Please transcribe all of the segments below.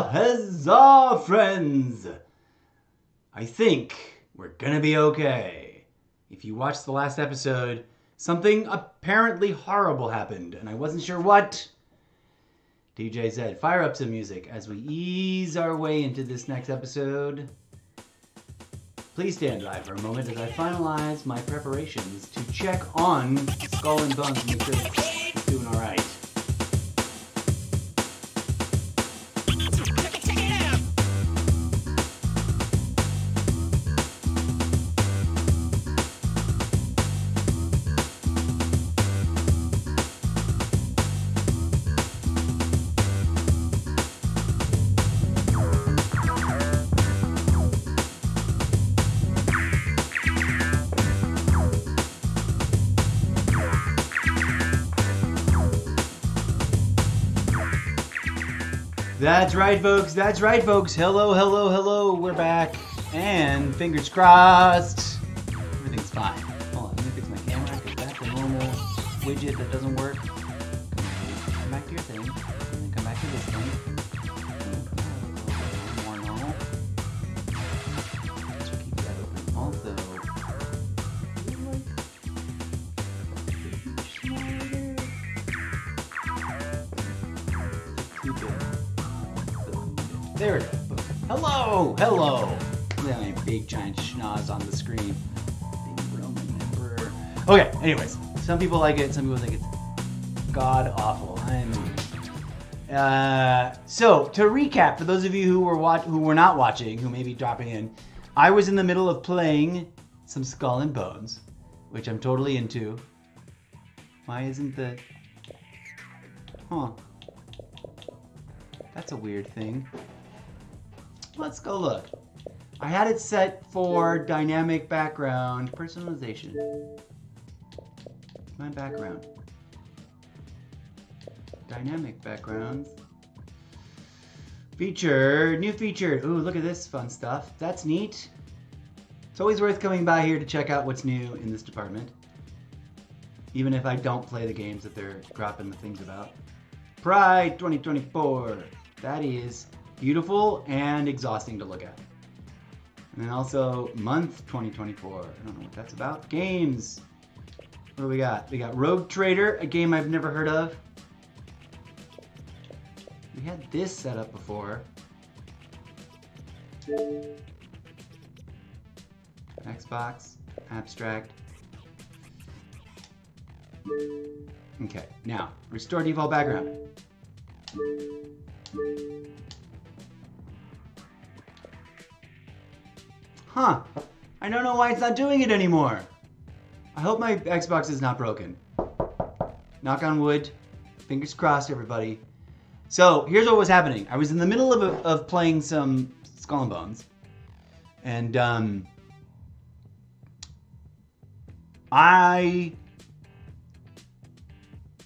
Huzzah, friends! I think we're gonna be okay. If you watched the last episode, something apparently horrible happened, and I wasn't sure what. DJ said, fire up some music as we ease our way into this next episode. Please stand by for a moment as I finalize my preparations to check on Skull and Bones and make sure it's doing all right. That's right, folks. That's right, folks. Hello, hello, hello. We're back. And fingers crossed, everything's fine. Hold on, let me fix my camera because that's a normal widget that doesn't work. Come back to your thing. And then come back to this thing. More normal. Let's keep that open. Also, there it is. Hello! Hello! Look at my big giant schnoz on the screen. Big Roman Emperor. Okay, anyways. Some people like it, some people think it's god awful. So, to recap, for those of you who were not watching, who may be dropping in, I was in the middle of playing some Skull and Bones, which I'm totally into. Why isn't the... Huh. That's a weird thing. Let's go look. I had it set for dynamic background personalization. My background. Dynamic backgrounds. Feature, new feature. Ooh, look at this fun stuff. That's neat. It's always worth coming by here to check out what's new in this department. Even if I don't play the games that they're dropping the things about. Pride 2024. That is beautiful and exhausting to look at. And then also month 2024. I don't know what that's about. Games. What do we got? We got Rogue Trader, a game I've never heard of. We had this set up before. Xbox, Abstract. Okay, now, restore default background. Huh, I don't know why it's not doing it anymore. I hope my Xbox is not broken. Knock on wood, fingers crossed everybody. So here's what was happening. I was in the middle of playing some Skull and Bones. And I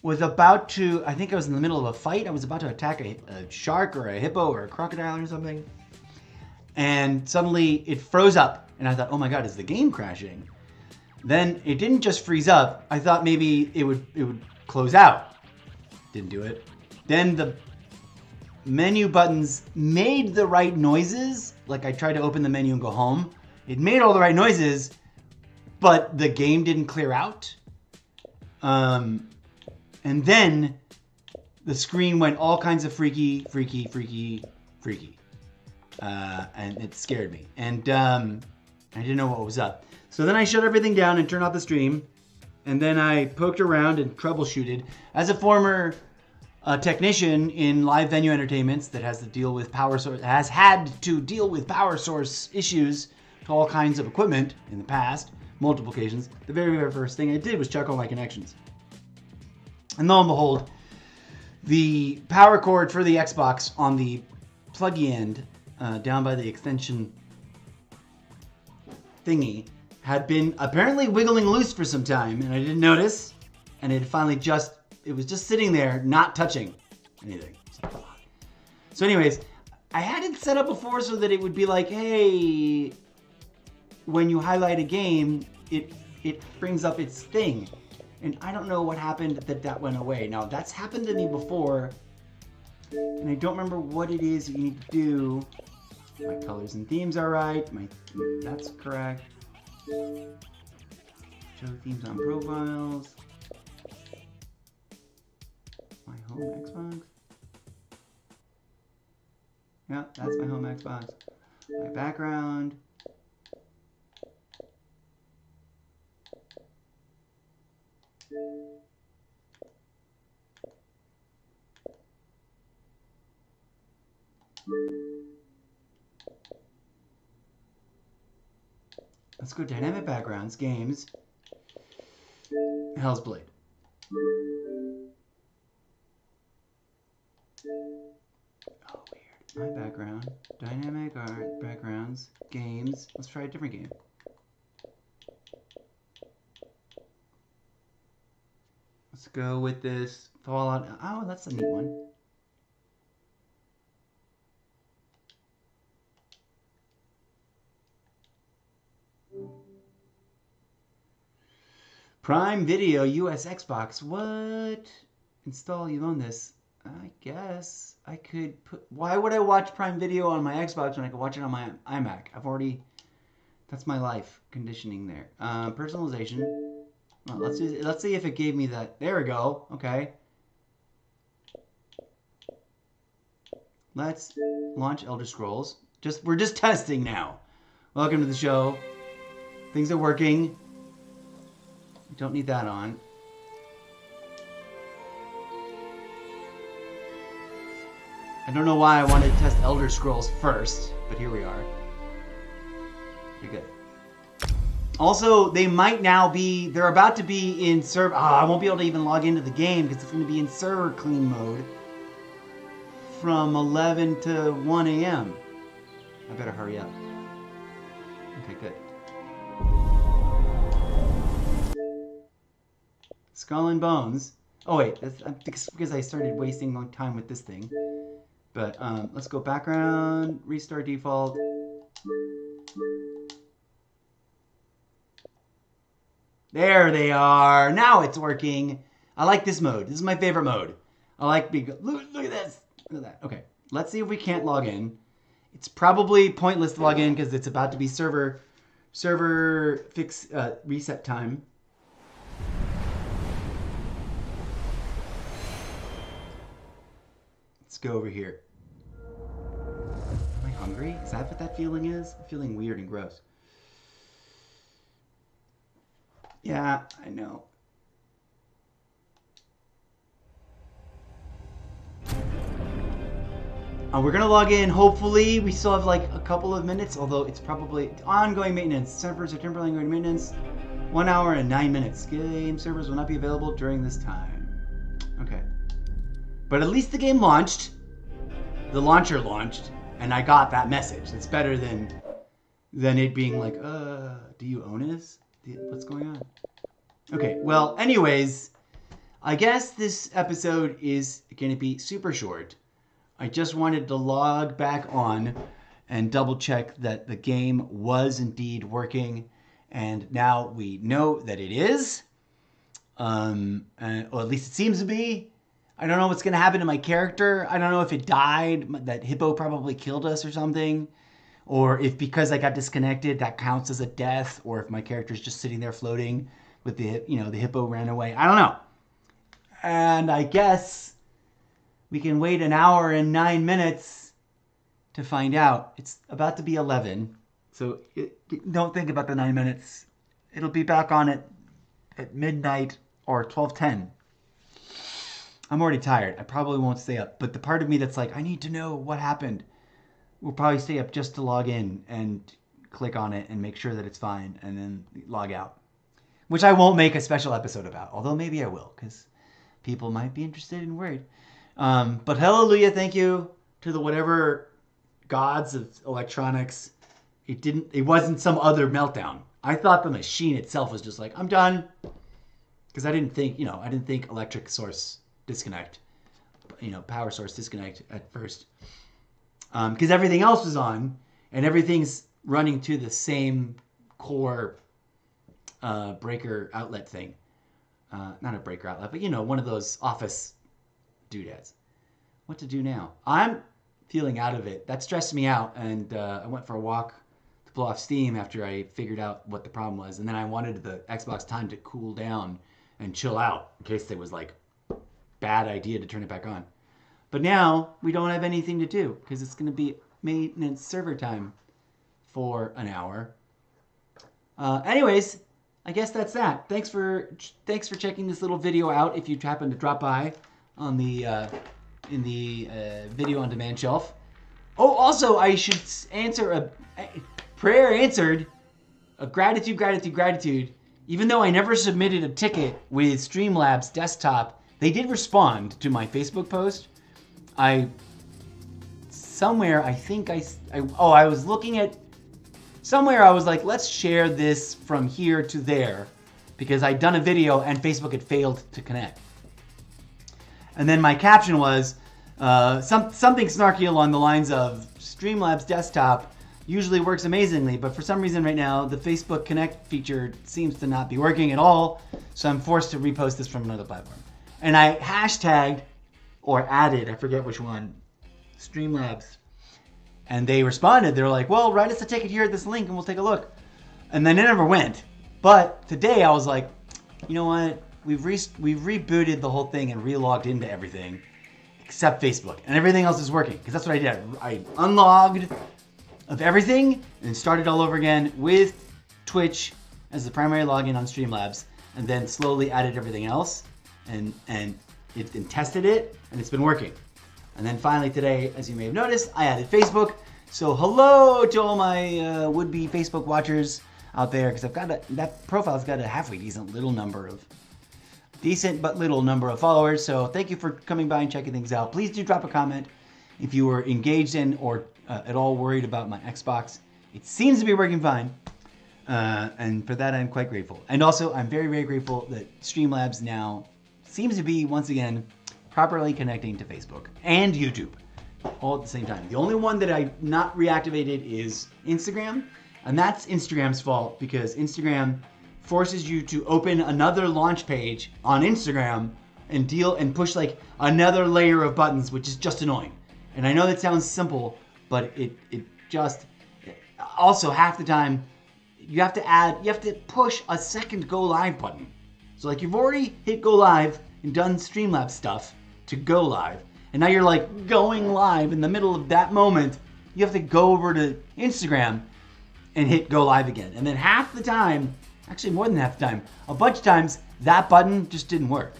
was about to, I think I was in the middle of a fight. I was about to attack a shark or a hippo or a crocodile or something. And suddenly it froze up. And I thought, oh my God, is the game crashing? Then it didn't just freeze up. I thought maybe it would close out. Didn't do it. Then the menu buttons made the right noises. Like I tried to open the menu and go home. It made all the right noises, but the game didn't clear out. And then the screen went all kinds of freaky. And it scared me. And I didn't know what was up. So then I shut everything down and turned off the stream. And then I poked around and troubleshooted. As a former technician in live venue entertainments that has had to deal with power source issues to all kinds of equipment in the past, multiple occasions, the very, very first thing I did was check all my connections. And lo and behold, the power cord for the Xbox on the pluggy end down by the extension thingy had been apparently wiggling loose for some time, and I didn't notice, and it finally it was just sitting there, not touching anything. So anyways, I had it set up before so that it would be like, hey, when you highlight a game, it brings up its thing. And I don't know what happened that went away. Now, that's happened to me before And I don't remember what it is you need to do. My colors and themes are right. That's correct. Show themes on profiles. My home Xbox. Yeah, that's my home Xbox. My background. Let's go dynamic backgrounds, games. Hell's Blade. Oh, weird. My background. Dynamic art, backgrounds, games. Let's try a different game. Let's go with this Fallout. Oh, that's a neat one. Prime Video, US Xbox. What? Install, you own this. I guess I could put... Why would I watch Prime Video on my Xbox when I could watch it on my iMac? I've already... That's my life conditioning there. Personalization. Well, let's see if it gave me that. There we go. Okay. Let's launch Elder Scrolls. We're just testing now. Welcome to the show. Things are working. Don't need that on. I don't know why I wanted to test Elder Scrolls first, but here we are. Pretty good. Also, they might now be... They're about to be in server... I won't be able to even log into the game because it's going to be in server clean mode from 11 to 1 a.m. I better hurry up. Okay, good. Skull and Bones. Oh wait, that's because I started wasting my time with this thing. But let's go background, restart default. There they are. Now it's working. I like this mode. This is my favorite mode. I like being... Look at this. Look at that. Okay, let's see if we can't log in. It's probably pointless to log in because it's about to be server fix reset time. Let's go over here. Am I hungry? Is that what that feeling is? I'm feeling weird and gross. Yeah, I know. We're gonna log in. Hopefully, we still have like a couple of minutes. Although it's probably ongoing maintenance. Servers are temporarily ongoing maintenance. 1 hour and 9 minutes. Game servers will not be available during this time. Okay. But at least the game launched. The launcher launched, and I got that message. It's better than it being like, do you own this? What's going on? Okay, well, anyways, I guess this episode is going to be super short. I just wanted to log back on and double check that the game was indeed working, and now we know that it is. Or at least it seems to be. I don't know what's going to happen to my character. I don't know if it died, that Hippo probably killed us or something. Or if because I got disconnected, that counts as a death. Or if my character's just sitting there floating with the Hippo ran away. I don't know. And I guess we can wait 1 hour and 9 minutes to find out. It's about to be 11. So don't think about the 9 minutes. It'll be back on at midnight or 12:10. I'm already tired. I probably won't stay up. But the part of me that's like, I need to know what happened, will probably stay up just to log in and click on it and make sure that it's fine and then log out. Which I won't make a special episode about. Although maybe I will, because people might be interested and worried. But hallelujah, thank you to the whatever gods of electronics. It wasn't some other meltdown. I thought the machine itself was just like, I'm done. Because I didn't think electric source disconnect, power source disconnect at first. Because everything else was on, and everything's running to the same core breaker outlet thing. Not a breaker outlet, but one of those office doodads. what to do now. I'm feeling out of it. That stressed me out, and I went for a walk to blow off steam after I figured out what the problem was. And then I wanted the Xbox time to cool down and chill out in case there was like bad idea to turn it back on. But now we don't have anything to do because it's going to be maintenance server time for an hour. Anyways, I guess that's that. Thanks for checking this little video out. If you happen to drop by on the in the video on demand shelf. Oh, also I should answer a prayer answered. A gratitude. Even though I never submitted a ticket with Streamlabs desktop, they did respond to my Facebook post. I was looking at somewhere I was like, let's share this from here to there because I'd done a video and Facebook had failed to connect. And then my caption was something snarky along the lines of Streamlabs desktop usually works amazingly, but for some reason right now the Facebook Connect feature seems to not be working at all, so I'm forced to repost this from another platform. And I hashtagged or added, I forget which one, Streamlabs. And they responded. They were like, well, write us a ticket here at this link and we'll take a look. And then it never went. But today I was like, you know what? We've rebooted the whole thing and re-logged into everything except Facebook. And everything else is working. Because that's what I did. I unlogged of everything and started all over again with Twitch as the primary login on Streamlabs. And then slowly added everything else. And tested it. And it's been working. And then finally today, as you may have noticed, I added Facebook. So hello to all my would-be Facebook watchers out there, because that profile's got a halfway decent but little number of followers. So thank you for coming by and checking things out. Please do drop a comment if you were engaged in or at all worried about my Xbox. It seems to be working fine, and for that I'm quite grateful. And also I'm very, very grateful that Streamlabs now seems to be once again properly connecting to Facebook and YouTube all at the same time. The only one that I not reactivated is Instagram, and that's Instagram's fault because Instagram forces you to open another launch page on Instagram and push like another layer of buttons, which is just annoying. And I know that sounds simple, but it just also half the time you have to push a second go live button. So like you've already hit go live and done Streamlabs stuff to go live, and now you're like going live in the middle of that moment. You have to go over to Instagram and hit go live again, and then half the time, actually more than half the time, a bunch of times that button just didn't work,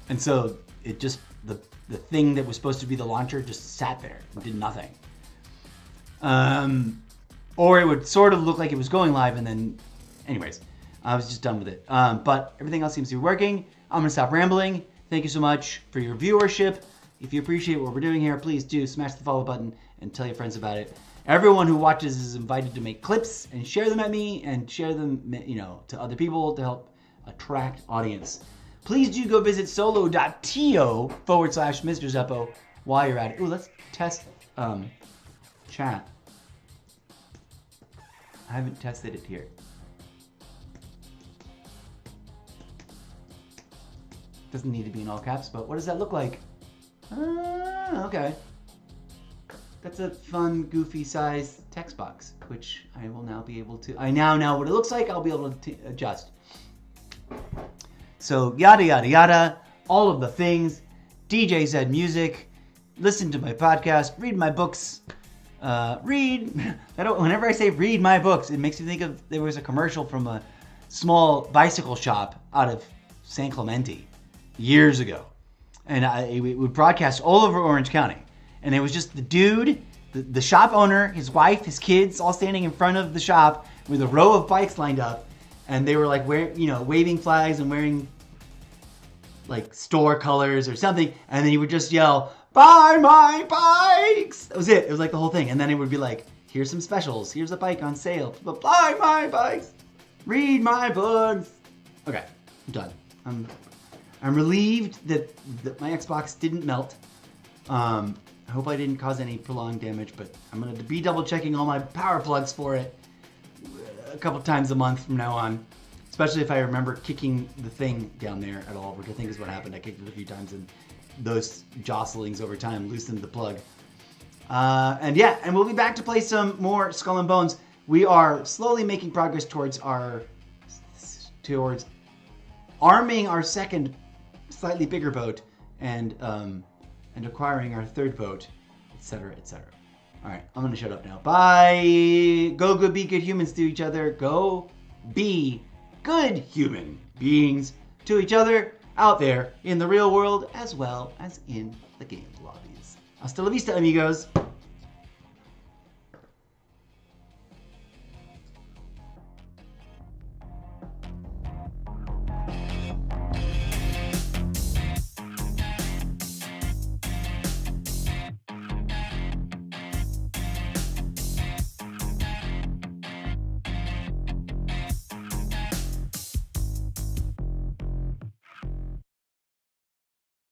and so it just the thing that was supposed to be the launcher just sat there and did nothing. Or it would sort of look like it was going live, and then anyways, I was just done with it. But everything else seems to be working. I'm gonna stop rambling. Thank you so much for your viewership. If you appreciate what we're doing here, please do smash the follow button and tell your friends about it. Everyone who watches is invited to make clips and share them at me and share them, to other people to help attract audience. Please do go visit solo.to/Mr. Zeppo while you're at it. Ooh, let's test chat. I haven't tested it here. Doesn't need to be in all caps, but what does that look like? Okay. That's a fun, goofy size text box, which I will now be able to. I now know what it looks like. I'll be able to adjust. So yada yada yada, all of the things. DJ said music. Listen to my podcast. Read my books. Whenever I say read my books, it makes me think of there was a commercial from a small bicycle shop out of San Clemente years ago, and it would broadcast all over Orange County, and it was just the dude, the shop owner, his wife, his kids, all standing in front of the shop with a row of bikes lined up, and they were like waving flags and wearing like store colors or something, and then he would just yell, "Buy my bikes!" That was it. It was like the whole thing, and then it would be like, "Here's some specials. Here's a bike on sale. But buy my bikes. Read my books." Okay, I'm done. I'm relieved that my Xbox didn't melt. I hope I didn't cause any prolonged damage, but I'm going to be double checking all my power plugs for it a couple times a month from now on, especially if I remember kicking the thing down there at all, which I think is what happened. I kicked it a few times and those jostlings over time loosened the plug. And yeah, and we'll be back to play some more Skull and Bones. We are slowly making progress towards arming our second, slightly bigger boat, and acquiring our third boat, etc., etc. All right, I'm gonna shut up now. Bye. Go good, be good humans to each other. Go be good human beings to each other out there in the real world as well as in the game lobbies. Hasta la vista, amigos.